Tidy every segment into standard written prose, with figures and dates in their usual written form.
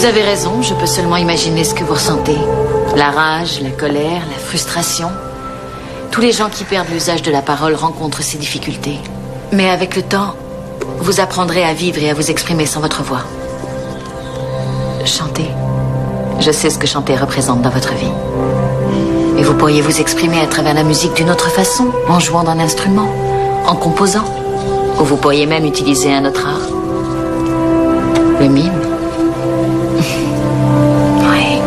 avez raison, je peux seulement imaginer ce que vous ressentez. La rage, la colère, la frustration. Tous les gens qui perdent l'usage de la parole rencontrent ces difficultés. Mais avec le temps, vous apprendrez à vivre et à vous exprimer sans votre voix. Chantez. Je sais ce que chanter représente dans votre vie. Et vous pourriez vous exprimer à travers la musique d'une autre façon, en jouant d'un instrument, en composant. Ou vous pourriez même utiliser un autre art. Le mime. Oui.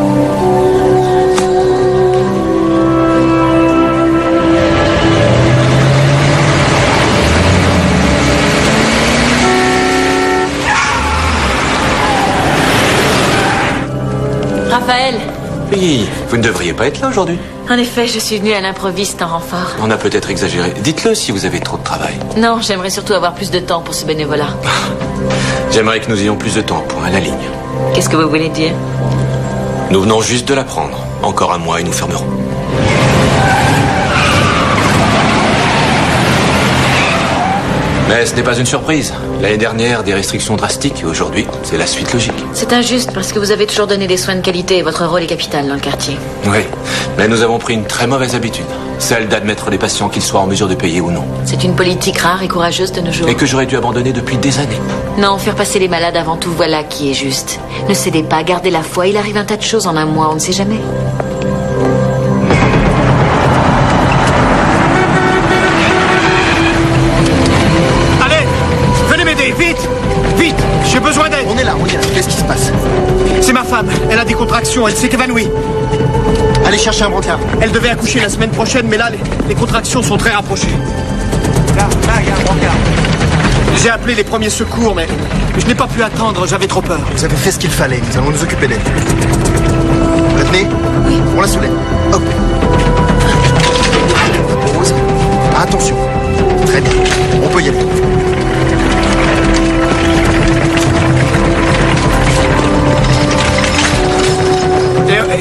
Raphaël. Oui, vous ne devriez pas être là aujourd'hui. En effet, je suis venue à l'improviste en renfort. On a peut-être exagéré. Dites-le si vous avez trop de travail. Non, j'aimerais surtout avoir plus de temps pour ce bénévolat. J'aimerais que nous ayons plus de temps, point à la ligne. Qu'est-ce que vous voulez dire? Nous venons juste de l'apprendre. Encore un mois et nous fermerons. Mais ce n'est pas une surprise. L'année dernière, des restrictions drastiques et aujourd'hui, c'est la suite logique. C'est injuste parce que vous avez toujours donné des soins de qualité et votre rôle est capital dans le quartier. Oui, mais nous avons pris une très mauvaise habitude. Celle d'admettre les patients qu'ils soient en mesure de payer ou non. C'est une politique rare et courageuse de nos jours. Et que j'aurais dû abandonner depuis des années. Non, faire passer les malades avant tout, voilà qui est juste. Ne cédez pas, gardez la foi. Il arrive un tas de choses en un mois, on ne sait jamais. Vite! Vite! J'ai besoin d'aide! On est là. Qu'est-ce qui se passe? C'est ma femme. Elle a des contractions. Elle s'est évanouie. Allez chercher un brancard. Elle devait accoucher la semaine prochaine, mais là, les contractions sont très rapprochées. Là, il y a un brancard. J'ai appelé les premiers secours, mais je n'ai pas pu attendre. J'avais trop peur. Vous avez fait ce qu'il fallait. Nous allons nous occuper d'elle. Vous la tenez? Oui. On la soulève. Hop. Pause. Attention. Très bien. On peut y aller.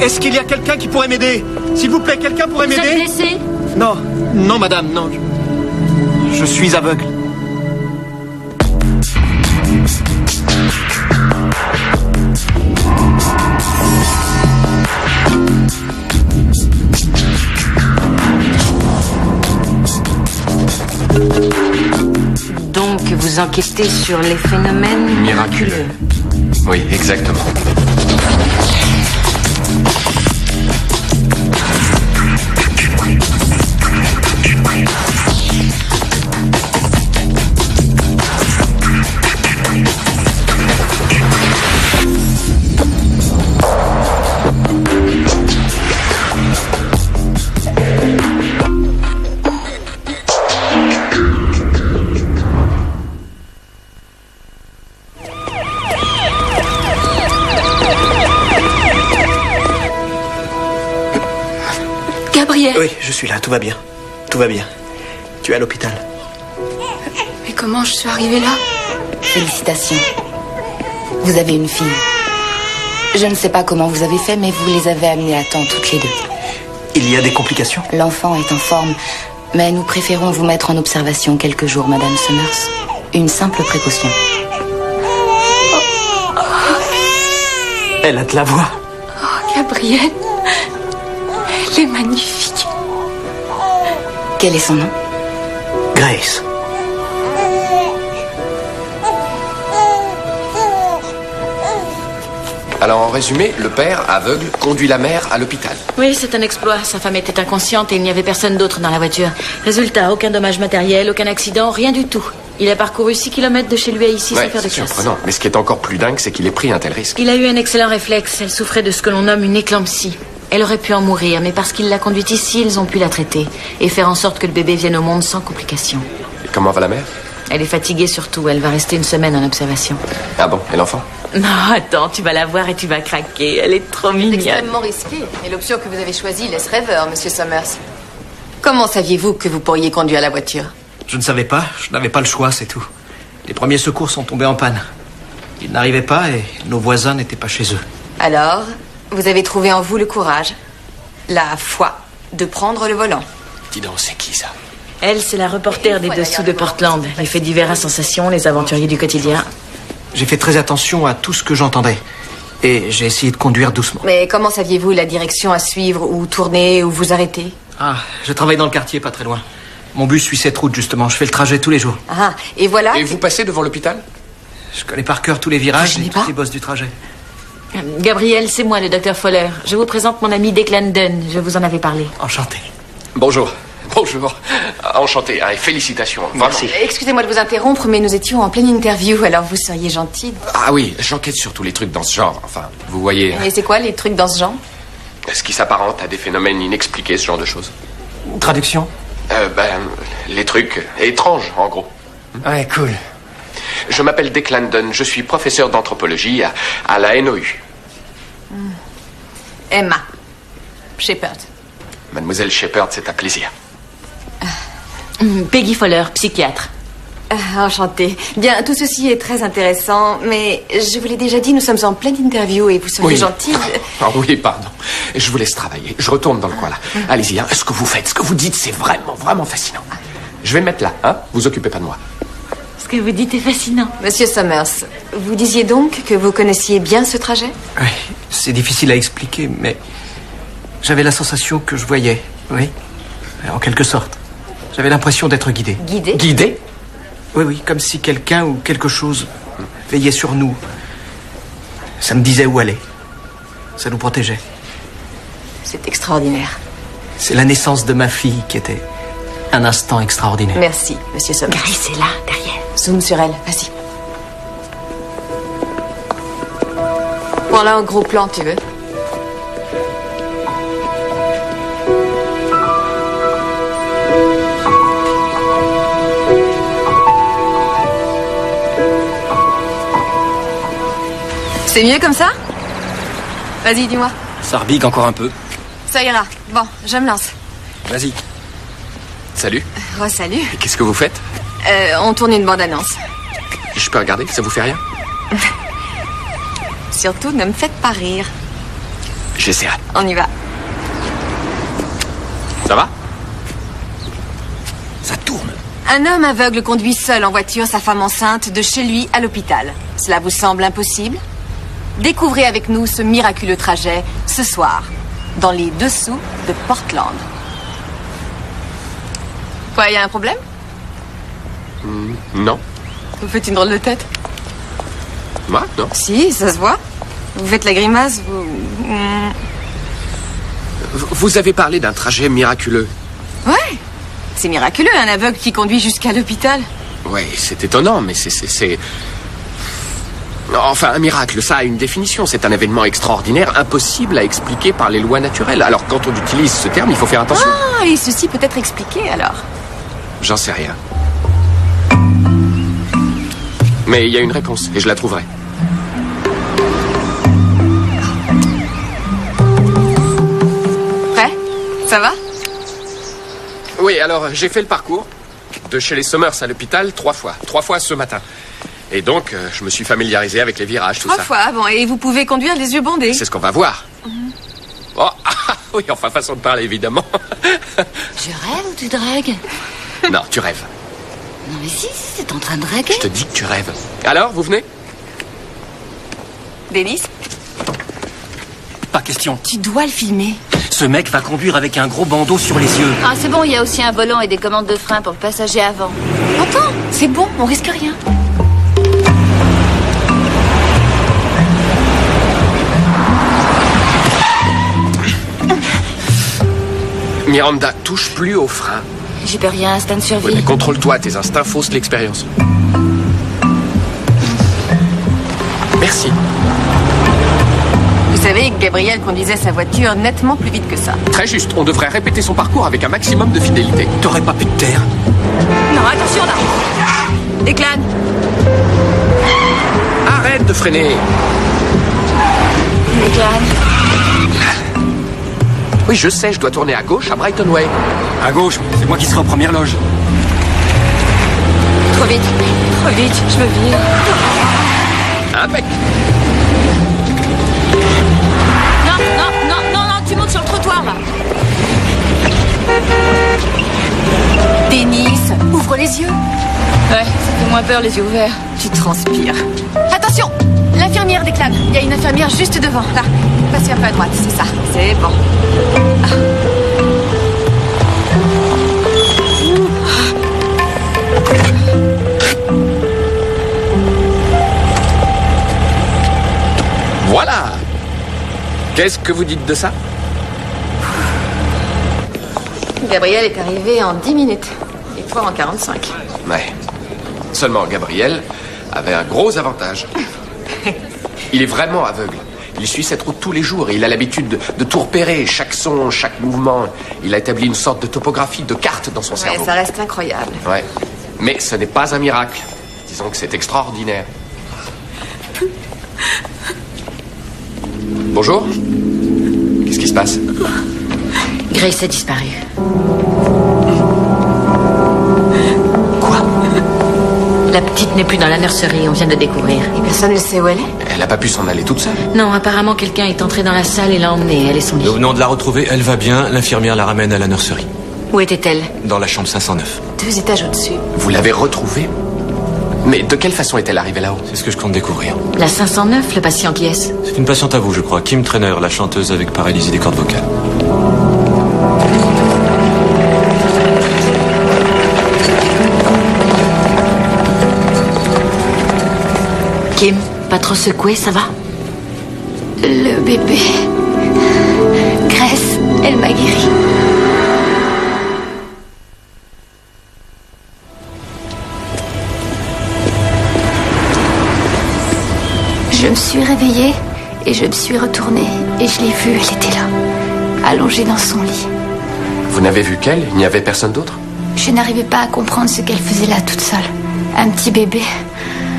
Est-ce qu'il y a quelqu'un qui pourrait m'aider? S'il vous plaît, quelqu'un pourrait m'aider? Vous êtes blessé? Non, non, madame, non. Je suis aveugle. Donc, vous enquêtez sur les phénomènes Miraculeux. Oui, exactement. Gabriel. Oui, je suis là, tout va bien. Tout va bien. Tu es à l'hôpital. Mais comment je suis arrivée là? Félicitations. Vous avez une fille. Je ne sais pas comment vous avez fait, mais vous les avez amenées à temps toutes les deux. Il y a des complications? L'enfant est en forme, mais nous préférons vous mettre en observation quelques jours, Madame Summers. Une simple précaution. Elle a de la voix. Oh, Gabriel. Elle est magnifique. Quel est son nom? Grace. Alors en résumé, le père, aveugle, conduit la mère à l'hôpital. Oui, c'est un exploit. Sa femme était inconsciente et il n'y avait personne d'autre dans la voiture. Résultat, aucun dommage matériel, aucun accident, rien du tout. Il a parcouru 6 kilomètres de chez lui à ici sans faire de c'est casse. surprenant. Mais ce qui est encore plus dingue, c'est qu'il ait pris un tel risque. Il a eu un excellent réflexe. Elle souffrait de ce que l'on nomme une éclampsie. Elle aurait pu en mourir, mais parce qu'il l'a conduite ici, ils ont pu la traiter et faire en sorte que le bébé vienne au monde sans complications. Et comment va la mère? Elle est fatiguée surtout. Elle va rester une semaine en observation. Ah bon, et l'enfant? Non, attends, tu vas la voir et tu vas craquer. Elle est trop mignonne. Extrêmement risqué. Et l'option que vous avez choisie laisse rêveur, Monsieur Summers. Comment saviez-vous que vous pourriez conduire la voiture? Je ne savais pas. Je n'avais pas le choix, c'est tout. Les premiers secours sont tombés en panne. Ils n'arrivaient pas et nos voisins n'étaient pas chez eux. Alors, vous avez trouvé en vous le courage, la foi, de prendre le volant. Dis donc, c'est qui ça? Elle, c'est la reporter des dessous de Portland. Les faits divers à sensation, les aventuriers du quotidien. J'ai fait très attention à tout ce que j'entendais. Et j'ai essayé de conduire doucement. Mais comment saviez-vous la direction à suivre, ou tourner, ou vous arrêter? Ah, je travaille dans le quartier, pas très loin. Mon bus suit cette route, justement. Je fais le trajet tous les jours. Ah, et voilà. Et vous passez devant l'hôpital? Je connais par cœur tous les virages Je et n'ai toutes pas. les bosses du trajet. Gabriel, c'est moi, le docteur Fowler. Je vous présente mon ami Declan Dunn. Je vous en avais parlé. Enchanté. Bonjour. Bonjour. Enchanté, hein, et félicitations. Vraiment. Merci. Excusez-moi de vous interrompre, mais nous étions en pleine interview, alors vous seriez gentil. Ah oui, j'enquête sur tous les trucs dans ce genre. Enfin, vous voyez, Et c'est quoi les trucs dans ce genre? ce qui s'apparente à des phénomènes inexpliqués, ce genre de choses. Traduction? Les trucs étranges, en gros. Ouais, cool. Je m'appelle Declan Dunn, je suis professeur d'anthropologie à la NOU. Emma Shepard. Mademoiselle Shepard, c'est un plaisir. Peggy Fowler, psychiatre. Enchantée. Bien, tout ceci est très intéressant, mais je vous l'ai déjà dit, nous sommes en pleine interview et vous seriez gentil. Ah oui, pardon. Je vous laisse travailler. Je retourne dans le coin, là. Allez-y, hein. Ce que vous faites, ce que vous dites, c'est vraiment, vraiment fascinant. Je vais me mettre là, hein. Vous occupez pas de moi. Ce que vous dites est fascinant. Monsieur Summers, vous disiez donc que vous connaissiez bien ce trajet? Oui, c'est difficile à expliquer, mais j'avais la sensation que je voyais, oui, en quelque sorte. J'avais l'impression d'être guidé. Guidé? Guidé? Oui, oui, comme si quelqu'un ou quelque chose veillait sur nous. Ça me disait où aller. Ça nous protégeait. C'est extraordinaire. C'est la naissance de ma fille qui était un instant extraordinaire. Merci, monsieur Summers. Gary, c'est là, derrière. Zoom sur elle, vas-y. Prends-la en gros plan, tu veux? C'est mieux comme ça? Vas-y, dis-moi. Ça rebigue encore un peu. Ça ira. Bon, je me lance. Vas-y. Salut. Salut. Et qu'est-ce que vous faites? On tourne une bande-annonce. Je peux regarder? Ça vous fait rien? Surtout, ne me faites pas rire. J'essaierai. On y va. Ça va? Ça tourne. Un homme aveugle conduit seul en voiture sa femme enceinte de chez lui à l'hôpital. Cela vous semble impossible? Découvrez avec nous ce miraculeux trajet ce soir, dans les dessous de Portland. Quoi, il y a un problème? Non. Vous faites une drôle de tête. Moi? Non. Si, ça se voit. Vous faites la grimace, vous... Vous avez parlé d'un trajet miraculeux. Ouais, c'est miraculeux, un aveugle qui conduit jusqu'à l'hôpital. Oui, c'est étonnant, mais c'est... Enfin, un miracle, ça a une définition. C'est un événement extraordinaire, impossible à expliquer par les lois naturelles. Alors, quand on utilise ce terme, il faut faire attention. Ah, et ceci peut être expliqué, alors. J'en sais rien. Mais il y a une réponse, et je la trouverai. Prêt? Ça va? Oui, alors, j'ai fait le parcours de chez les Summers à l'hôpital 3 fois. 3 fois ce matin. Et donc, je me suis familiarisé avec les virages, tout 3 ça. fois, bon, et vous pouvez conduire les yeux bandés. C'est ce qu'on va voir. Oh, oui, enfin, façon de parler, évidemment. Je rêve ou tu dragues? Non, tu rêves. Non mais si, c'est en train de draguer. Je te dis que tu rêves. Alors, vous venez? Denis, Pas question. tu dois le filmer. Ce mec va conduire avec un gros bandeau sur les yeux. Ah c'est bon, il y a aussi un volant et des commandes de frein pour le passager avant. Attends, c'est bon, on risque rien. Miranda, touche plus au frein. J'y peux rien, instinct de survie. Oui, mais contrôle-toi, tes instincts faussent l'expérience. Merci. Vous savez, Gabriel conduisait sa voiture nettement plus vite que ça. Très juste, on devrait répéter son parcours avec un maximum de fidélité. T'aurais pas pu te taire. Non, attention là. Declan. Arrête de freiner. Declan. Oui, je sais, je dois tourner à gauche à Brighton Way. À gauche, c'est moi qui serai en première loge. Trop vite, je veux vivre. Impec. Non, tu montes sur le trottoir là. Denis, ouvre les yeux. Ouais, ça fait moins peur les yeux ouverts. Tu transpires. Attention. Attention! L'infirmière déclame. Il y a une infirmière juste devant. Là, passez un peu à droite, c'est ça. C'est bon. Voilà. Qu'est-ce que vous dites de ça? Gabriel est arrivé en 10 minutes. Et toi en 45. Ouais. Seulement, Gabriel avait un gros avantage. Il est vraiment aveugle. Il suit cette route tous les jours et il a l'habitude de tout repérer, chaque son, chaque mouvement. Il a établi une sorte de topographie, de carte dans son cerveau. Ça reste incroyable. Ouais. Mais ce n'est pas un miracle. Disons que c'est extraordinaire. Bonjour. Qu'est-ce qui se passe? Grace a disparu. Quoi? La petite n'est plus dans la nurserie, on vient de le découvrir. Et personne ne sait où elle est? Elle n'a pas pu s'en aller toute seule. Non, apparemment quelqu'un est entré dans la salle et l'a emmenée, elle et son lit. Nous venons de la retrouver, elle va bien, l'infirmière la ramène à la nurserie. Où était-elle? Dans la chambre 509. 2 étages au-dessus. Vous l'avez retrouvée? Mais de quelle façon est-elle arrivée là-haut? C'est ce que je compte découvrir. La 509, le patient qui est-ce? C'est une patiente à vous, je crois. Kim Trainer, la chanteuse avec paralysie des cordes vocales. Kim, pas trop secouée, ça va? Le bébé. Grace, elle m'a guéri. Je me suis réveillée et je me suis retournée et je l'ai vue, elle était là, allongée dans son lit. Vous n'avez vu qu'elle? Il n'y avait personne d'autre? Je n'arrivais pas à comprendre ce qu'elle faisait là toute seule. Un petit bébé.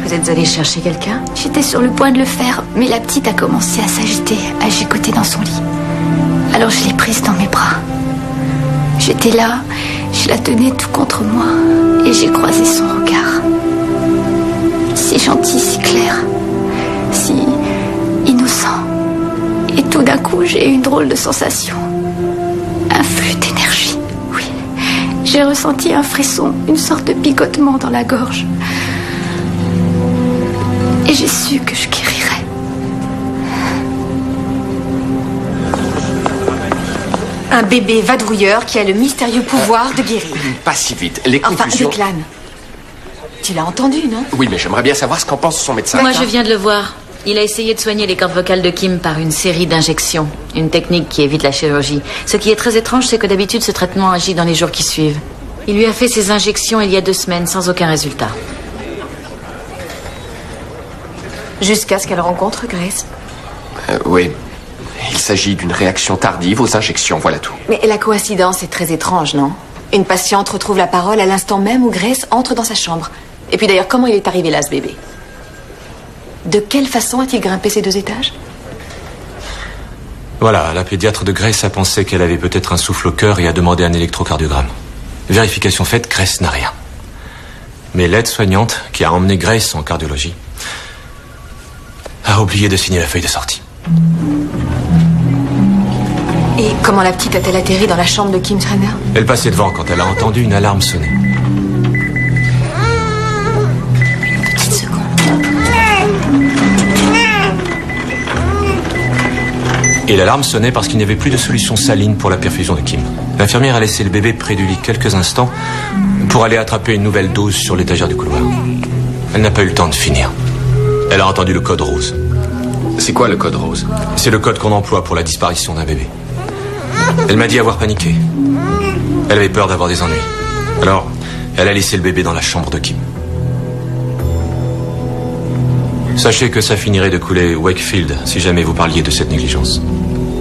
Vous êtes allé chercher quelqu'un? J'étais sur le point de le faire, mais la petite a commencé à s'agiter, à gigoter dans son lit. Alors je l'ai prise dans mes bras. J'étais là, je la tenais tout contre moi et j'ai croisé son regard. Si gentil, si clair, si innocent. Et tout d'un coup, j'ai eu une drôle de sensation. Un flux d'énergie, oui. J'ai ressenti un frisson, une sorte de picotement dans la gorge. Et j'ai su que je guérirais. Un bébé vadrouilleur qui a le mystérieux pouvoir de guérir. Pas si vite. Les Enfin, confusions... déclame. Tu l'as entendu, non? Oui, mais j'aimerais bien savoir ce qu'en pense son médecin. Moi, je viens de le voir. Il a essayé de soigner les cordes vocales de Kim par une série d'injections. Une technique qui évite la chirurgie. Ce qui est très étrange, c'est que d'habitude, ce traitement agit dans les jours qui suivent. Il lui a fait ces injections il y a 2 semaines, sans aucun résultat. Jusqu'à ce qu'elle rencontre Grace. Oui. Il s'agit d'une réaction tardive aux injections, voilà tout. Mais la coïncidence est très étrange, non? Une patiente retrouve la parole à l'instant même où Grace entre dans sa chambre. Et puis d'ailleurs, comment il est arrivé là, ce bébé? De quelle façon a-t-il grimpé ces 2 étages? Voilà, la pédiatre de Grace a pensé qu'elle avait peut-être un souffle au cœur et a demandé un électrocardiogramme. Vérification faite, Grace n'a rien. Mais l'aide-soignante, qui a emmené Grace en cardiologie, a oublié de signer la feuille de sortie. Et comment la petite a-t-elle atterri dans la chambre de Kim Trainer? Elle passait devant quand elle a entendu une alarme sonner. Petite seconde. Et l'alarme sonnait parce qu'il n'y avait plus de solution saline pour la perfusion de Kim. L'infirmière a laissé le bébé près du lit quelques instants pour aller attraper une nouvelle dose sur l'étagère du couloir. Elle n'a pas eu le temps de finir. Elle a entendu le code rose. C'est quoi le code rose? C'est le code qu'on emploie pour la disparition d'un bébé. Elle m'a dit avoir paniqué. Elle avait peur d'avoir des ennuis. Alors, elle a laissé le bébé dans la chambre de Kim. Sachez que ça finirait de couler Wakefield si jamais vous parliez de cette négligence.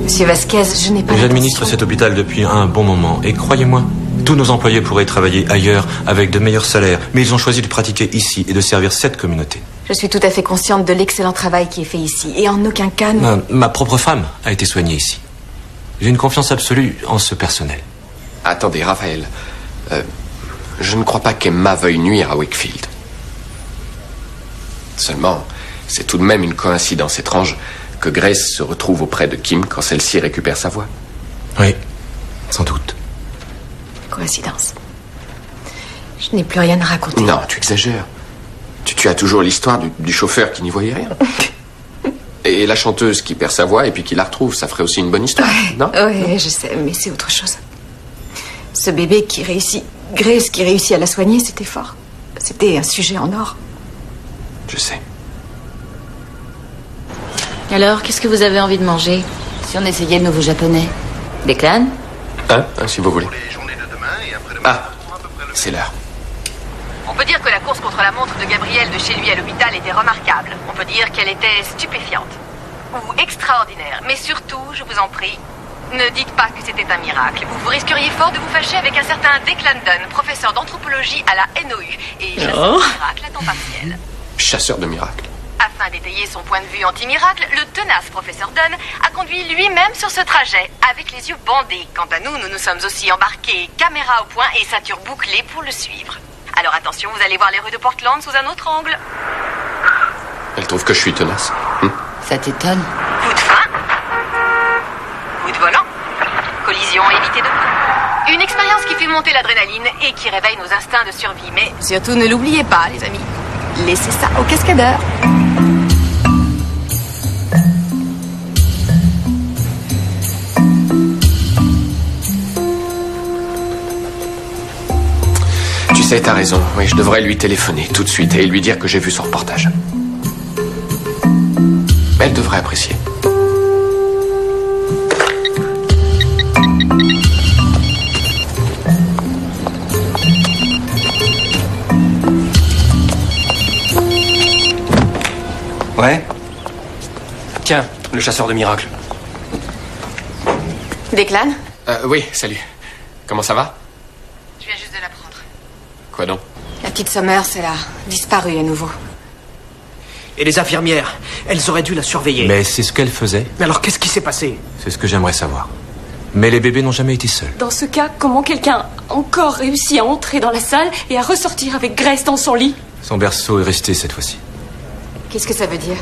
Monsieur Vasquez, je n'ai pas J'administre l'intention. cet hôpital depuis un bon moment et croyez-moi, tous nos employés pourraient travailler ailleurs avec de meilleurs salaires, mais ils ont choisi de pratiquer ici et de servir cette communauté. Je suis tout à fait consciente de l'excellent travail qui est fait ici. Et en aucun cas... Ma propre femme a été soignée ici. J'ai une confiance absolue en ce personnel. Attendez, Raphaël. Je ne crois pas qu'Emma veuille nuire à Wakefield. Seulement, c'est tout de même une coïncidence étrange que Grace se retrouve auprès de Kim quand celle-ci récupère sa voix. Oui, sans doute. Coïncidence. Je n'ai plus rien à raconter. Non, tu exagères. Tu as toujours l'histoire du chauffeur qui n'y voyait rien. Et la chanteuse qui perd sa voix et puis qui la retrouve, ça ferait aussi une bonne histoire, non? Oui, je sais, mais c'est autre chose. Ce bébé qui réussit, Grace qui réussit à la soigner, c'était fort. C'était un sujet en or. Je sais. Alors, qu'est-ce que vous avez envie de manger? Si on essayait le nouveau japonais. Declan? Si vous voulez. Ah, c'est l'heure. On peut dire que la course contre la montre de Gabriel de chez lui à l'hôpital était remarquable. On peut dire qu'elle était stupéfiante. Ou extraordinaire. Mais surtout, je vous en prie, ne dites pas que c'était un miracle. Vous risqueriez fort de vous fâcher avec un certain Declan Dunn, professeur d'anthropologie à la NOU et chasseur de miracles à temps partiel. Chasseur de miracles. Afin d'étayer son point de vue anti-miracle, le tenace professeur Dunn a conduit lui-même sur ce trajet, avec les yeux bandés. Quant à nous, nous nous sommes aussi embarqués, caméra au point et ceinture bouclée pour le suivre. Alors attention, vous allez voir les rues de Portland sous un autre angle. Elle trouve que je suis tenace. Ça t'étonne? Coup de frein. Coup de volant. Collision évitée de peu. Une expérience qui fait monter l'adrénaline et qui réveille nos instincts de survie. Mais surtout, ne l'oubliez pas, les amis. Laissez ça aux cascadeurs. Tu sais, t'as raison. Oui, je devrais lui téléphoner tout de suite et lui dire que j'ai vu son reportage. Elle devrait apprécier. Ouais. Tiens, le chasseur de miracles. Declan? Oui, salut. Comment ça va? Je viens juste de l'apprendre. Quoi donc? La petite Summers, elle a disparu à nouveau. Et les infirmières, elles auraient dû la surveiller. Mais c'est ce qu'elle faisait. Mais alors, qu'est-ce qui s'est passé? C'est ce que j'aimerais savoir. Mais les bébés n'ont jamais été seuls. Dans ce cas, comment quelqu'un a encore réussi à entrer dans la salle et à ressortir avec Grace dans son lit? Son berceau est resté cette fois-ci. Qu'est-ce que ça veut dire?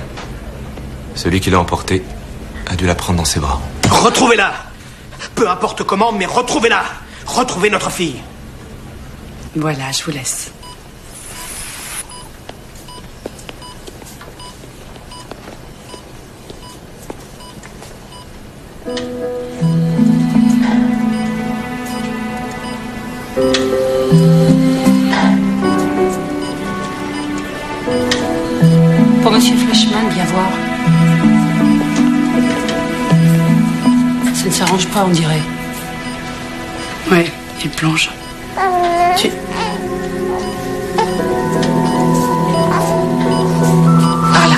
Celui qui l'a emportée a dû la prendre dans ses bras. Retrouvez-la! Peu importe comment, mais retrouvez-la! Retrouvez notre fille! Voilà, je vous laisse. Pour Monsieur Fleischmann, viens voir. Ça ne s'arrange pas, on dirait. Ouais, il plonge. Par là.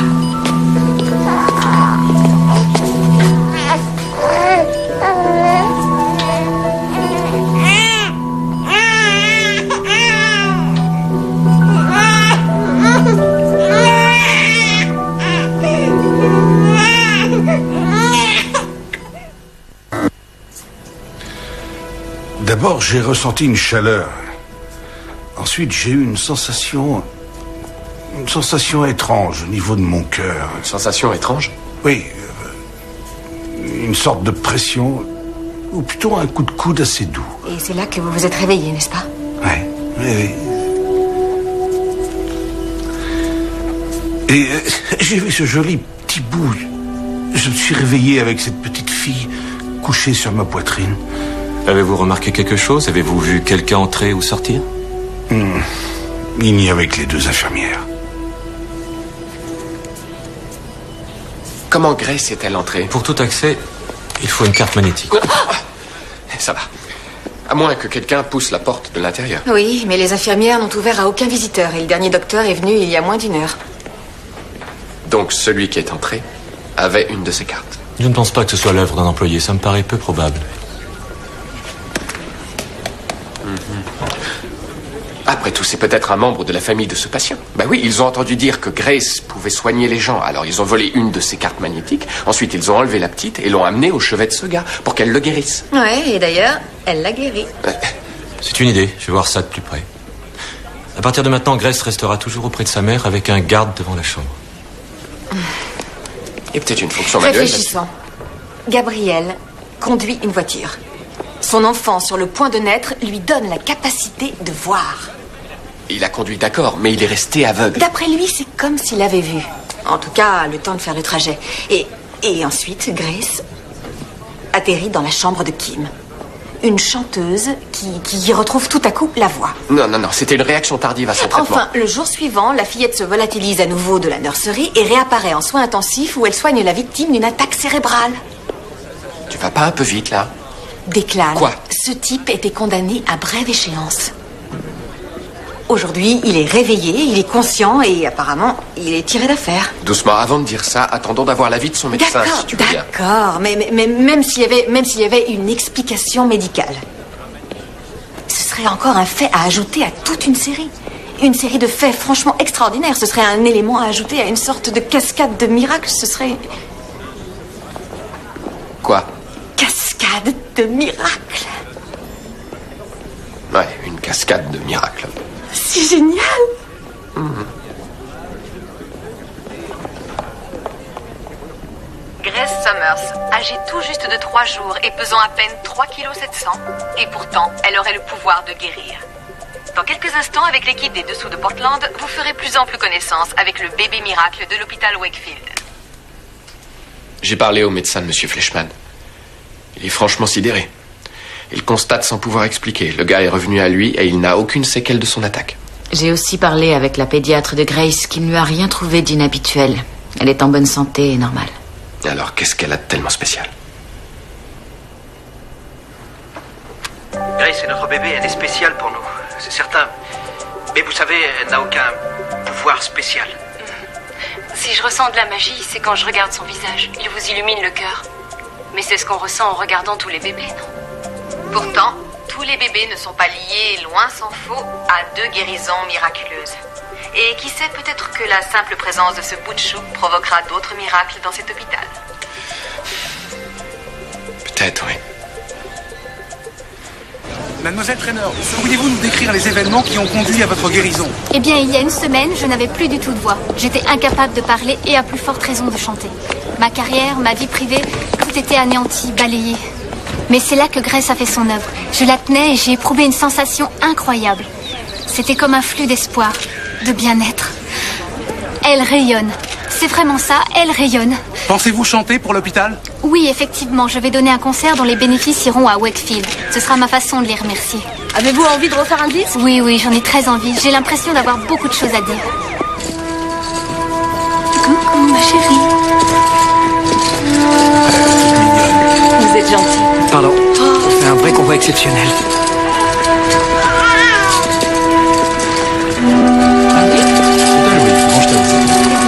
D'abord, j'ai ressenti une chaleur. Ensuite, j'ai eu une sensation étrange au niveau de mon cœur. Une sensation étrange? Oui, une sorte de pression, ou plutôt un coup de coude assez doux. Et c'est là que vous vous êtes réveillé, n'est-ce pas? Oui, oui, oui. Et j'ai vu ce joli petit bout. Je me suis réveillé avec cette petite fille couchée sur ma poitrine. Avez-vous remarqué quelque chose? Avez-vous vu quelqu'un entrer ou sortir? Il n'y avait que les deux infirmières. Comment Grace est-elle entrée? Pour tout accès, il faut une carte magnétique. Ça va. À moins que quelqu'un pousse la porte de l'intérieur. Oui, mais les infirmières n'ont ouvert à aucun visiteur et le dernier docteur est venu il y a moins d'1 heure. Donc celui qui est entré avait une de ces cartes. Je ne pense pas que ce soit l'œuvre d'un employé, ça me paraît peu probable. Après tout, c'est peut-être un membre de la famille de ce patient. Ben oui, ils ont entendu dire que Grace pouvait soigner les gens. Alors ils ont volé une de ces cartes magnétiques. Ensuite, ils ont enlevé la petite et l'ont amenée au chevet de ce gars pour qu'elle le guérisse. Ouais, et d'ailleurs, elle l'a guéri. C'est une idée, je vais voir ça de plus près. À partir de maintenant, Grace restera toujours auprès de sa mère avec un garde devant la chambre. Et peut-être une fonction manuelle. Réfléchissons. Gabriel conduit une voiture. Son enfant sur le point de naître lui donne la capacité de voir. Il a conduit, d'accord, mais il est resté aveugle. D'après lui, c'est comme s'il avait vu. En tout cas, le temps de faire le trajet. Et ensuite, Grace atterrit dans la chambre de Kim. Une chanteuse qui retrouve tout à coup la voix. Non, c'était une réaction tardive à son traitement. Enfin, le jour suivant, la fillette se volatilise à nouveau de la nurserie et réapparaît en soins intensifs où elle soigne la victime d'une attaque cérébrale. Tu vas pas un peu vite, là? Declan. Quoi? Ce type était condamné à brève échéance. Aujourd'hui, il est réveillé, il est conscient et apparemment, il est tiré d'affaire. Doucement, avant de dire ça, attendons d'avoir l'avis de son médecin, si tu veux bien. D'accord, mais même s'il y avait une explication médicale, ce serait encore un fait à ajouter à toute une série. Une série de faits franchement extraordinaires. Ce serait un élément à ajouter à une sorte de cascade de miracles. Ce serait... Quoi? Cascade de miracles. Ouais, une cascade de miracles. C'est génial. Grace Summers, âgée tout juste de 3 jours et pesant à peine 3,7 kg, et pourtant, elle aurait le pouvoir de guérir. Dans quelques instants, avec l'équipe des Dessous de Portland, vous ferez plus ample connaissance avec le bébé miracle de l'hôpital Wakefield. J'ai parlé au médecin de M. Fleischmann. Il est franchement sidéré. Il constate sans pouvoir expliquer. Le gars est revenu à lui et il n'a aucune séquelle de son attaque. J'ai aussi parlé avec la pédiatre de Grace qui ne lui a rien trouvé d'inhabituel. Elle est en bonne santé et normale. Alors, qu'est-ce qu'elle a de tellement spécial? Grace est notre bébé, elle est spéciale pour nous, c'est certain. Mais vous savez, elle n'a aucun pouvoir spécial. Si je ressens de la magie, c'est quand je regarde son visage. Il vous illumine le cœur. Mais c'est ce qu'on ressent en regardant tous les bébés, non? Pourtant, tous les bébés ne sont pas liés, loin s'en faut, à 2 guérisons miraculeuses. Et qui sait, peut-être que la simple présence de ce bout de chou provoquera d'autres miracles dans cet hôpital. Peut-être, oui. Mademoiselle Trainer, pourriez-vous nous décrire les événements qui ont conduit à votre guérison? Eh bien, il y a une semaine, je n'avais plus du tout de voix. J'étais incapable de parler et à plus forte raison de chanter. Ma carrière, ma vie privée, tout était anéanti, balayé. Mais c'est là que Grace a fait son œuvre. Je la tenais et j'ai éprouvé une sensation incroyable. C'était comme un flux d'espoir, de bien-être. Elle rayonne. C'est vraiment ça, elle rayonne. Pensez-vous chanter pour l'hôpital? Oui, effectivement, je vais donner un concert dont les bénéfices iront à Wakefield. Ce sera ma façon de les remercier. Avez-vous envie de refaire un disque? Oui, j'en ai très envie. J'ai l'impression d'avoir beaucoup de choses à dire. Coucou, ma chérie. Vous êtes gentil. Pardon, c'est un vrai convoi exceptionnel.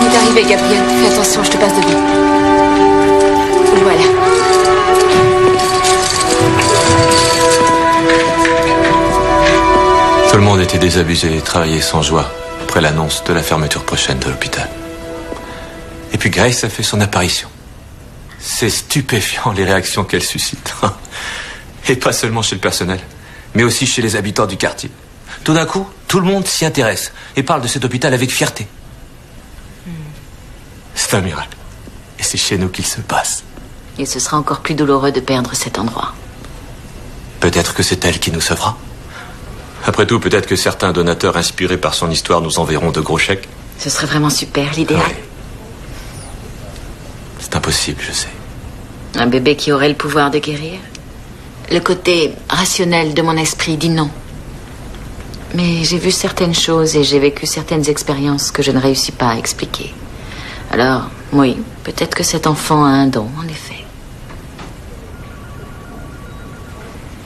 Il est arrivé, Gabriel. Fais attention, je te passe devant. Voilà. Tout le monde était désabusé et travaillait sans joie après l'annonce de la fermeture prochaine de l'hôpital. Et puis Grace a fait son apparition. C'est stupéfiant les réactions qu'elle suscite. Et pas seulement chez le personnel, mais aussi chez les habitants du quartier. Tout d'un coup, tout le monde s'y intéresse et parle de cet hôpital avec fierté. C'est un miracle. Et c'est chez nous qu'il se passe. Et ce sera encore plus douloureux de perdre cet endroit. Peut-être que c'est elle qui nous sauvera. Après tout, peut-être que certains donateurs inspirés par son histoire nous enverront de gros chèques. Ce serait vraiment super, l'idéal. Oui. C'est impossible, je sais. Un bébé qui aurait le pouvoir de guérir. Le côté rationnel de mon esprit dit non. Mais j'ai vu certaines choses et j'ai vécu certaines expériences que je ne réussis pas à expliquer. Alors, oui, peut-être que cet enfant a un don, en effet.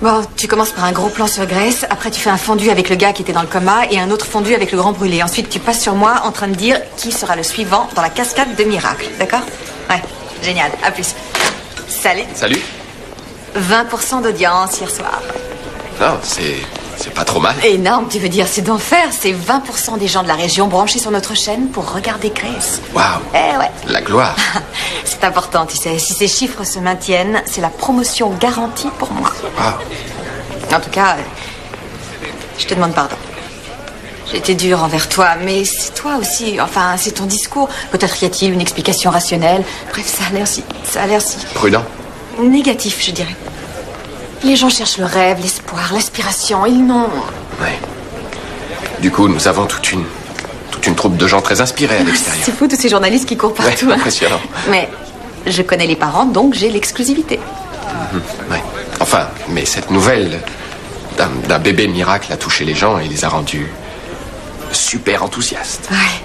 Bon, tu commences par un gros plan sur Grace, après tu fais un fondu avec le gars qui était dans le coma et un autre fondu avec le grand brûlé. Ensuite, tu passes sur moi en train de dire qui sera le suivant dans la cascade de miracles, d'accord? Ouais, génial, à plus. Salut. Salut. 20% d'audience hier soir. Non, c'est pas trop mal. Énorme, tu veux dire, c'est d'enfer. C'est 20% des gens de la région branchés sur notre chaîne pour regarder Grace. Waouh. Eh ouais. La gloire. C'est important, tu sais. Si ces chiffres se maintiennent, c'est la promotion garantie pour moi. Waouh. En tout cas, je te demande pardon. J'ai été dure envers toi, mais c'est toi aussi. Enfin, c'est ton discours. Peut-être y a-t-il une explication rationnelle. Bref, ça a l'air si... Prudent. Négatif, je dirais. Les gens cherchent le rêve, l'espoir, l'aspiration. Ils n'ont... Ouais. Du coup, nous avons toute une troupe de gens très inspirés à l'extérieur. C'est fou, tous ces journalistes qui courent partout. Ouais, impressionnant. Mais je connais les parents, donc j'ai l'exclusivité. Ouais. Enfin, mais cette nouvelle d'un bébé miracle a touché les gens et les a rendus super enthousiastes. Ouais,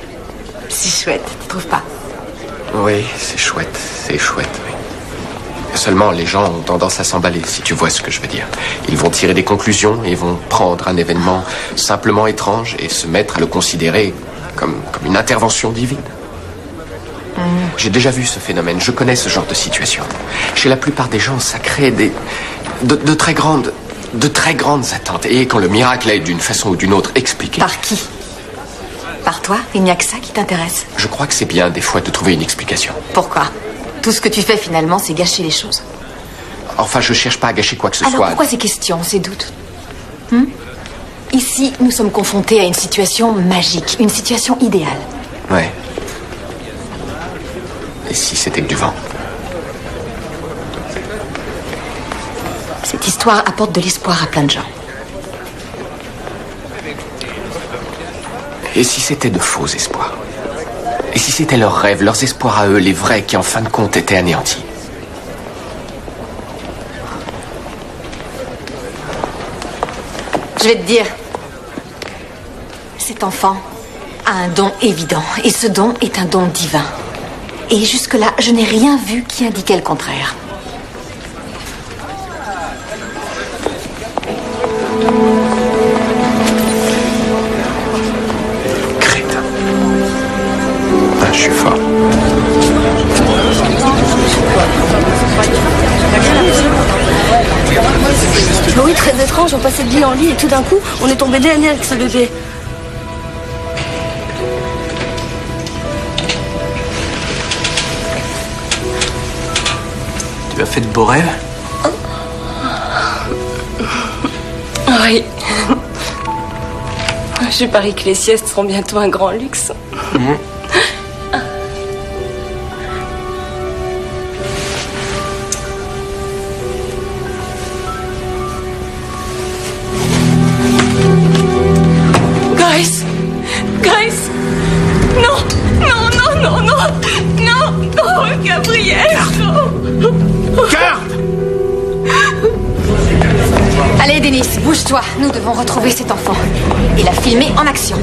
c'est chouette, tu trouves pas? Oui, c'est chouette, oui. Seulement, les gens ont tendance à s'emballer, si tu vois ce que je veux dire. Ils vont tirer des conclusions et vont prendre un événement simplement étrange et se mettre à le considérer comme une intervention divine. J'ai déjà vu ce phénomène, je connais ce genre de situation. Chez la plupart des gens, ça crée de très grandes attentes. Et quand le miracle est d'une façon ou d'une autre expliqué... Par qui? Par toi? Il n'y a que ça qui t'intéresse? Je crois que c'est bien, des fois, de trouver une explication. Pourquoi? Tout ce que tu fais, finalement, c'est gâcher les choses. Enfin, je cherche pas à gâcher quoi que ce Alors soit. pourquoi ces questions, ces doutes? Ici, nous sommes confrontés à une situation magique, une situation idéale. Ouais. Et si c'était que du vent? Cette histoire apporte de l'espoir à plein de gens. Et si c'était de faux espoirs? Et si c'était leurs rêves, leurs espoirs à eux, les vrais, qui en fin de compte étaient anéantis? Je vais te dire, cet enfant a un don évident, et ce don est un don divin. Et jusque-là, je n'ai rien vu qui indiquait le contraire. Crétin. Ah, je suis fort. Oui, très étrange, on passait de lit en lit et tout d'un coup, on est tombé nez à nez avec ce bébé. Tu as fait de beaux rêves? Oui. Je parie que les siestes seront bientôt un grand luxe. Grace! Non, Gabriel! Garde! Allez, Denis, bouge-toi. Nous devons retrouver cet enfant et la filmer en action.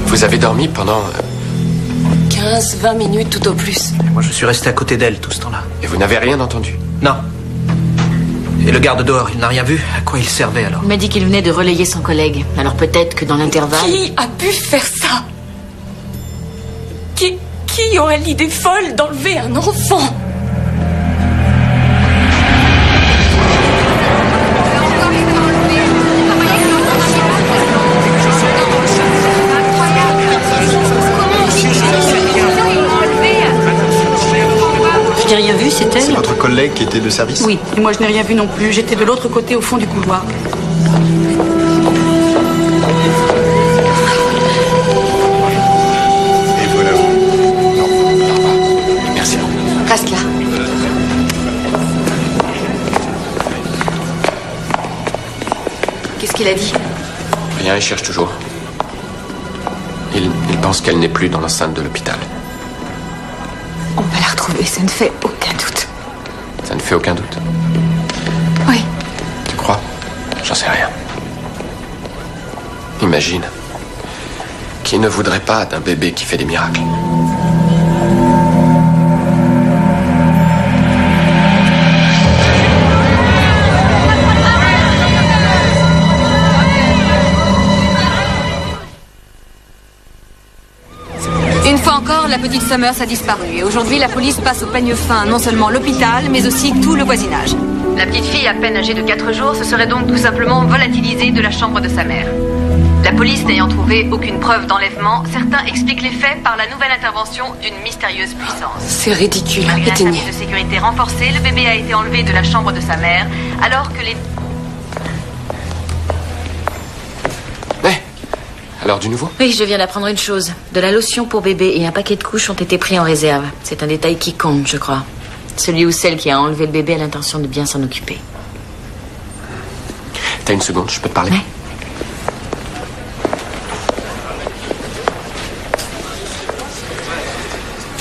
Vous avez dormi pendant... 15-20 minutes tout au plus. Moi, je suis resté à côté d'elle tout ce temps-là. Et vous n'avez rien entendu? Non. Et le garde dehors, il n'a rien vu? À quoi il servait alors? Il m'a dit qu'il venait de relayer son collègue. Alors peut-être que dans l'intervalle... Qui a pu faire ça? Qui aurait l'idée folle d'enlever un enfant? Je n'ai rien vu, c'est elle? C'est votre collègue qui était de service? Oui, et moi je n'ai rien vu non plus. J'étais de l'autre côté au fond du couloir. Et voilà. Merci. Reste là. Qu'est-ce qu'il a dit? Rien, il cherche toujours. Il pense qu'elle n'est plus dans l'enceinte de l'hôpital. On va la retrouver, ça ne fait aucun doute. Ça ne fait aucun doute. Oui. Tu crois? J'en sais rien. Imagine. Qui ne voudrait pas d'un bébé qui fait des miracles? Une fois encore, la petite Summers a disparu. Et aujourd'hui, la police passe au peigne fin non seulement l'hôpital, mais aussi tout le voisinage. La petite fille, à peine âgée de 4 jours, se serait donc tout simplement volatilisée de la chambre de sa mère. La police n'ayant trouvé aucune preuve d'enlèvement, certains expliquent les faits par la nouvelle intervention d'une mystérieuse puissance. C'est ridicule. Malgré un Éteignez. service de sécurité renforcé, le bébé a été enlevé de la chambre de sa mère, alors que les... Alors, du nouveau? Oui, je viens d'apprendre une chose. De la lotion pour bébé et un paquet de couches ont été pris en réserve. C'est un détail qui compte, je crois. Celui ou celle qui a enlevé le bébé a l'intention de bien s'en occuper. T'as une seconde, je peux te parler? Ouais.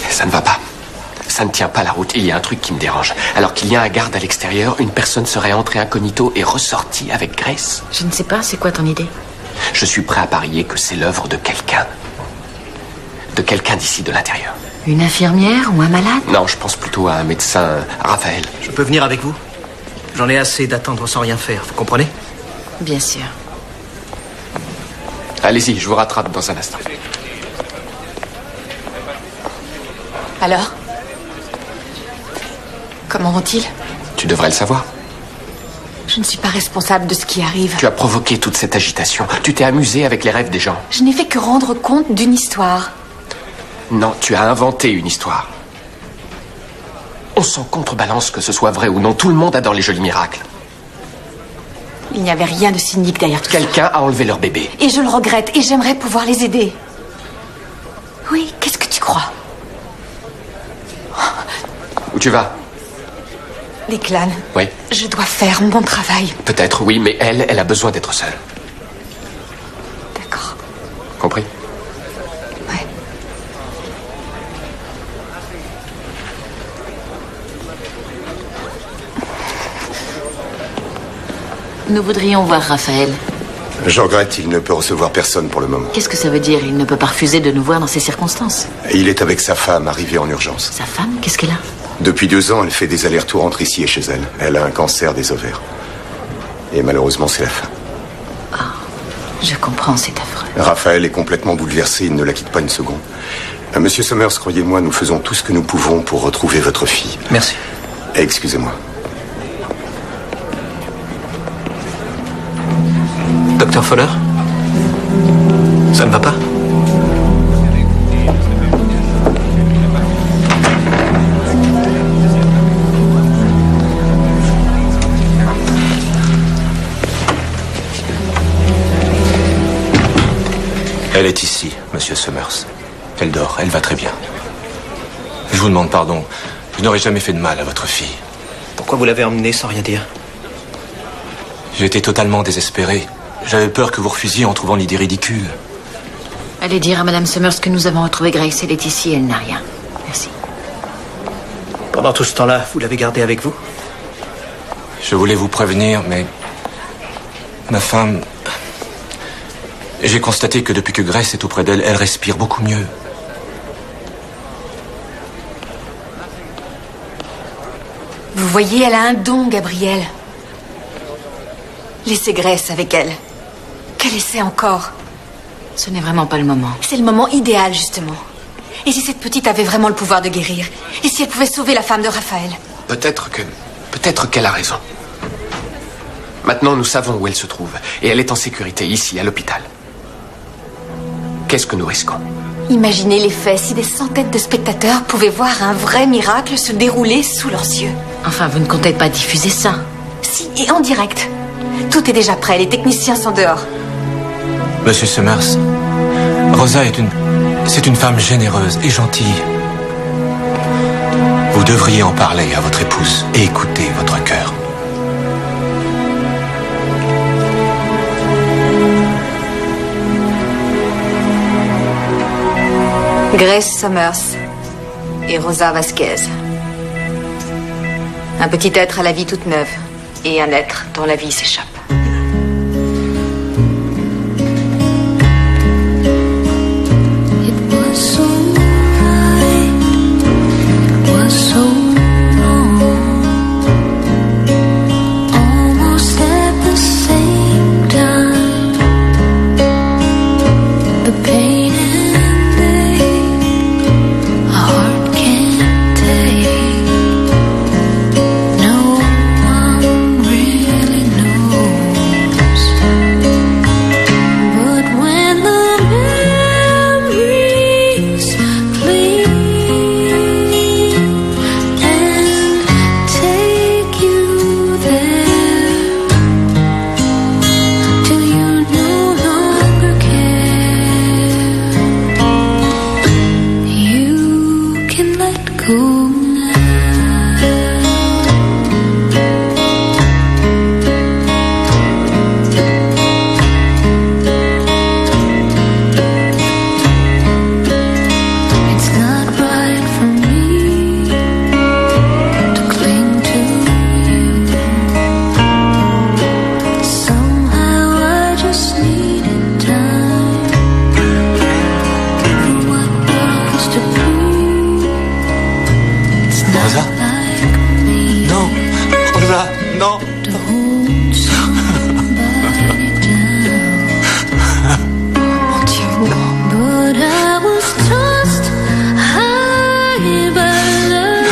Ça ne va pas. Ça ne tient pas la route. Il y a un truc qui me dérange. Alors qu'il y a un garde à l'extérieur, une personne serait entrée incognito et ressortie avec Grace. Je ne sais pas, c'est quoi ton idée? Je suis prêt à parier que c'est l'œuvre de quelqu'un. De quelqu'un d'ici, de l'intérieur. Une infirmière ou un malade? Non, je pense plutôt à un médecin, à Raphaël. Je peux venir avec vous? J'en ai assez d'attendre sans rien faire, vous comprenez? Bien sûr. Allez-y, je vous rattrape dans un instant. Alors? Comment vont-ils? Tu devrais le savoir. Je ne suis pas responsable de ce qui arrive. Tu as provoqué toute cette agitation. Tu t'es amusé avec les rêves des gens. Je n'ai fait que rendre compte d'une histoire. Non, tu as inventé une histoire. On s'en contrebalance que ce soit vrai ou non. Tout le monde adore les jolis miracles. Il n'y avait rien de cynique derrière tout ça. Quelqu'un a enlevé leur bébé. Et je le regrette et j'aimerais pouvoir les aider. Oui, qu'est-ce que tu crois? Où tu vas? Declan. Oui. Je dois faire mon travail. Peut-être, oui, mais elle a besoin d'être seule. D'accord. Compris? Ouais. Nous voudrions voir Raphaël. Je regrette, il ne peut recevoir personne pour le moment. Qu'est-ce que ça veut dire? Il ne peut pas refuser de nous voir dans ces circonstances. Il est avec sa femme, arrivée en urgence. Sa femme? Qu'est-ce qu'elle a? Depuis 2 ans, elle fait des allers-retours entre ici et chez elle. Elle a un cancer des ovaires. Et malheureusement, c'est la fin. Ah, je comprends, c'est affreux. Raphaël est complètement bouleversé, il ne la quitte pas une seconde. Monsieur Summers, croyez-moi, nous faisons tout ce que nous pouvons pour retrouver votre fille. Merci. Excusez-moi. Docteur Fowler? Ça ne va pas? Elle est ici, monsieur Summers. Elle dort, elle va très bien. Je vous demande pardon. Je n'aurais jamais fait de mal à votre fille. Pourquoi vous l'avez emmenée sans rien dire? J'étais totalement désespéré. J'avais peur que vous refusiez en trouvant l'idée ridicule. Allez dire à Madame Summers que nous avons retrouvé Grace. Elle est ici, elle n'a rien. Merci. Pendant tout ce temps-là, vous l'avez gardée avec vous? Je voulais vous prévenir, mais... ma femme... J'ai constaté que depuis que Grace est auprès d'elle, elle respire beaucoup mieux. Vous voyez, elle a un don, Gabriel. Laissez Grace avec elle. Qu'elle essaie encore. Ce n'est vraiment pas le moment. C'est le moment idéal, justement. Et si cette petite avait vraiment le pouvoir de guérir? Et si elle pouvait sauver la femme de Raphaël? Peut-être qu'elle a raison. Maintenant, nous savons où elle se trouve. Et elle est en sécurité, ici, à l'hôpital. Qu'est-ce que nous risquons? Imaginez l'effet si des centaines de spectateurs pouvaient voir un vrai miracle se dérouler sous leurs yeux. Enfin, vous ne comptez pas diffuser ça? Si, et en direct. Tout est déjà prêt, les techniciens sont dehors. Monsieur Summers, Rosa c'est une femme généreuse et gentille. Vous devriez en parler à votre épouse et écouter votre cœur. Grace Summers et Rosa Vasquez. Un petit être à la vie toute neuve et un être dont la vie s'échappe. No one really knows. Non. Mon Dieu, non. But I was tossed high by love.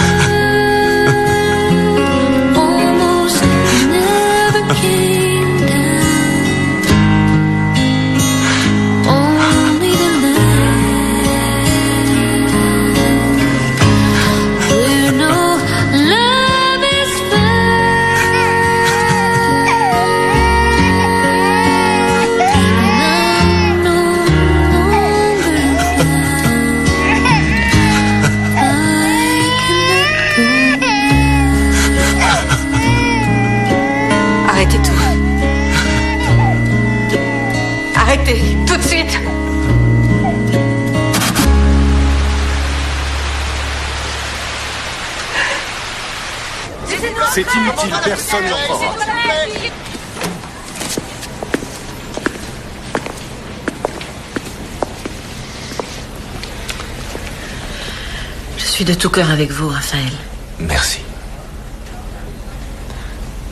Almost never came down. Only the night where no love is Arrêtez tout. Arrêtez, tout de suite. C'est inutile, personne n'en fera. Je suis de tout cœur avec vous, Raphaël. Merci.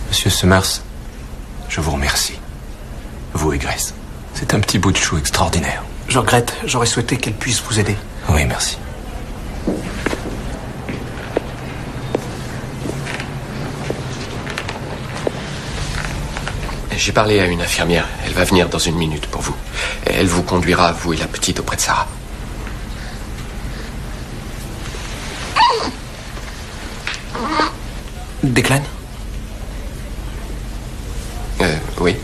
Monsieur Summers, je vous remercie. Vous et Grace. C'est un petit bout de chou extraordinaire. Je regrette, j'aurais souhaité qu'elle puisse vous aider. Oui, merci. J'ai parlé à une infirmière. Elle va venir dans 1 minute pour vous. Elle vous conduira, vous et la petite, auprès de Sarah. Declan ? Oui.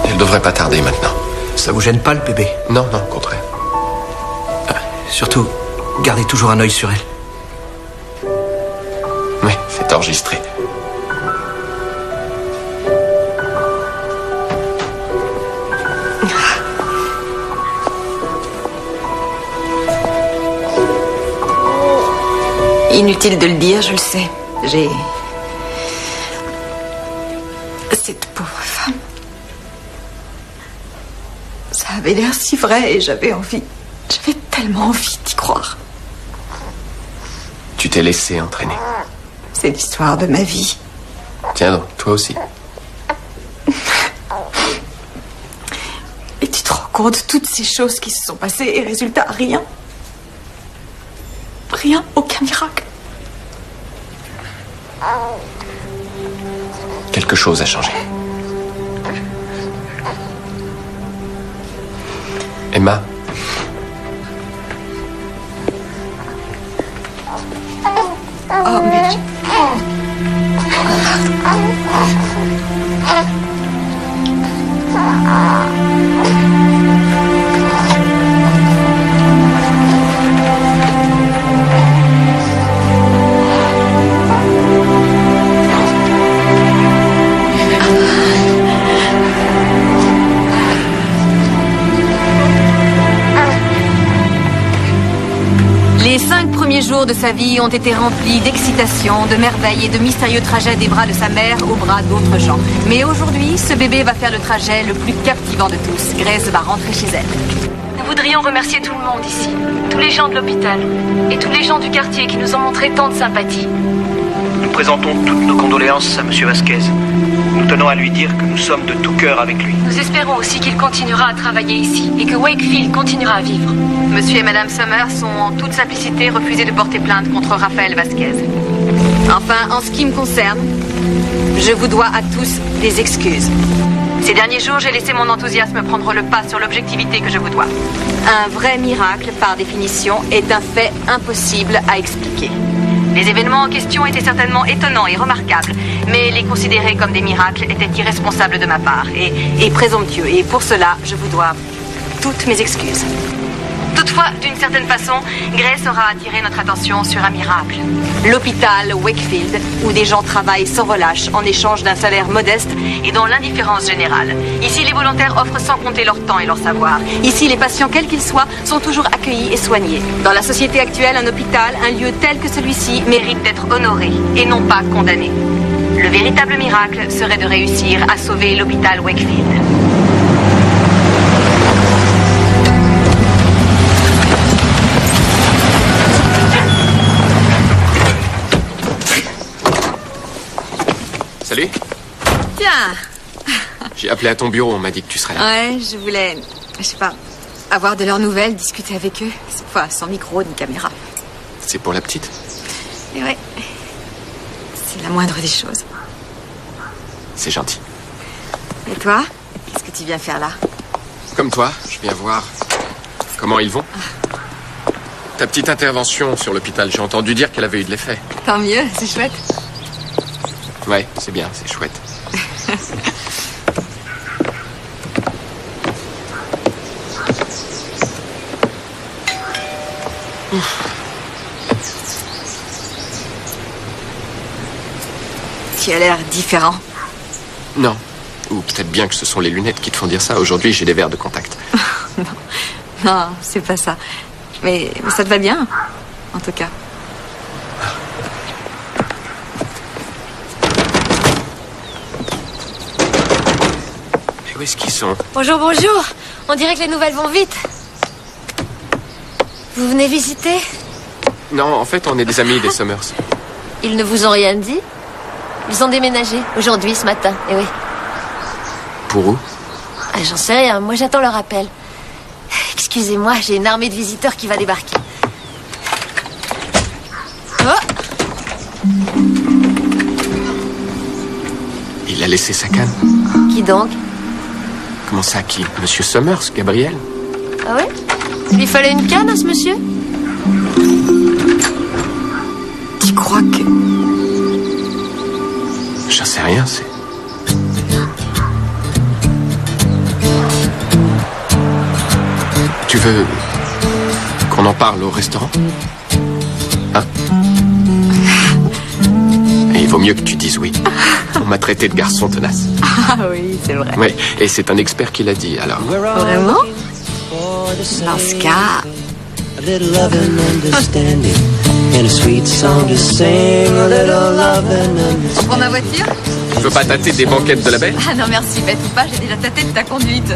Elle devrait pas tarder maintenant. Ça vous gêne pas, le bébé ? Non, non, au contraire. Surtout, gardez toujours un œil sur elle. Oui, c'est enregistré. Inutile de le dire, je le sais. J'ai... Cette pauvre femme. Ça avait l'air si vrai et j'avais tellement envie d'y croire. Tu t'es laissé entraîner. C'est l'histoire de ma vie. Tiens donc, toi aussi. Et tu te rends compte, toutes ces choses qui se sont passées et résultat, rien. Rien, aucun miracle. Quelque chose a changé. Emma. Oh, mais... Les 5 premiers jours de sa vie ont été remplis d'excitation, de merveilles et de mystérieux trajets des bras de sa mère aux bras d'autres gens. Mais aujourd'hui, ce bébé va faire le trajet le plus captivant de tous. Grace va rentrer chez elle. Nous voudrions remercier tout le monde ici, tous les gens de l'hôpital et tous les gens du quartier qui nous ont montré tant de sympathie. Nous présentons toutes nos condoléances à M. Vasquez. Nous tenons à lui dire que nous sommes de tout cœur avec lui. Nous espérons aussi qu'il continuera à travailler ici et que Wakefield continuera à vivre. Monsieur et Madame Summers ont en toute simplicité refusé de porter plainte contre Raphaël Vasquez. Enfin, en ce qui me concerne, je vous dois à tous des excuses. Ces derniers jours, j'ai laissé mon enthousiasme prendre le pas sur l'objectivité que je vous dois. Un vrai miracle, par définition, est un fait impossible à expliquer. Les événements en question étaient certainement étonnants et remarquables, mais les considérer comme des miracles était irresponsable de ma part et présomptueux. Et pour cela, je vous dois toutes mes excuses. Toutefois, Toutefois, d'une certaine façon, Grace aura attiré notre attention sur un miracle. L'hôpital Wakefield, où des gens travaillent sans relâche en échange d'un salaire modeste Et dans l'indifférence générale. Ici, les volontaires offrent sans compter leur temps et leur savoir. Ici, les patients, quels qu'ils soient, sont toujours accueillis et soignés. Dans la société actuelle, un hôpital, un lieu tel que celui-ci, Mérite d'être honoré et non pas condamné. Le véritable miracle serait de réussir à sauver l'hôpital Wakefield. Salut. Tiens. J'ai appelé à ton bureau, on m'a dit que tu serais là. Ouais, je voulais, je sais pas, avoir de leurs nouvelles, discuter avec eux. Cette fois, sans micro ni caméra. C'est pour la petite? Et ouais, c'est la moindre des choses. C'est gentil. Et toi, qu'est-ce que tu viens faire là? Comme toi, je viens voir comment ils vont. Ta petite intervention sur l'hôpital, j'ai entendu dire qu'elle avait eu de l'effet. Tant mieux, c'est chouette. Ouais, c'est bien, c'est chouette. Tu as l'air différent. Non. Ou peut-être bien que ce sont les lunettes qui te font dire ça. Aujourd'hui, j'ai des verres de contact. Non, c'est pas ça. Mais ça te va bien, en tout cas. Et où est-ce qu'ils sont? Bonjour, bonjour. On dirait que les nouvelles vont vite. Vous venez visiter? Non, en fait, on est des amis des Summers. Ils ne vous ont rien dit? Ils ont déménagé aujourd'hui, ce matin. Eh oui. Pour où? Ah, j'en sais rien. Moi, j'attends leur appel. Excusez-moi, j'ai une armée de visiteurs qui va débarquer. Oh! Il a laissé sa canne. Qui donc? Comment ça, qui? Monsieur Summers, Gabriel? Ah ouais? Il lui fallait une canne à ce monsieur? Tu crois que... J'en sais rien, c'est... Tu veux qu'on en parle au restaurant? Hein? Et il vaut mieux que tu dises oui. On m'a traité de garçon tenace. Ah oui, c'est vrai. Oui, et c'est un expert qui l'a dit, alors. Vraiment? Dans ce cas... A little love and understanding and a sweet song to sing. A little love and understanding. Tu prends ma voiture? Tu veux pas tâter des banquettes de la baie? Ah non merci, bête ou pas, j'ai déjà tâté de ta conduite.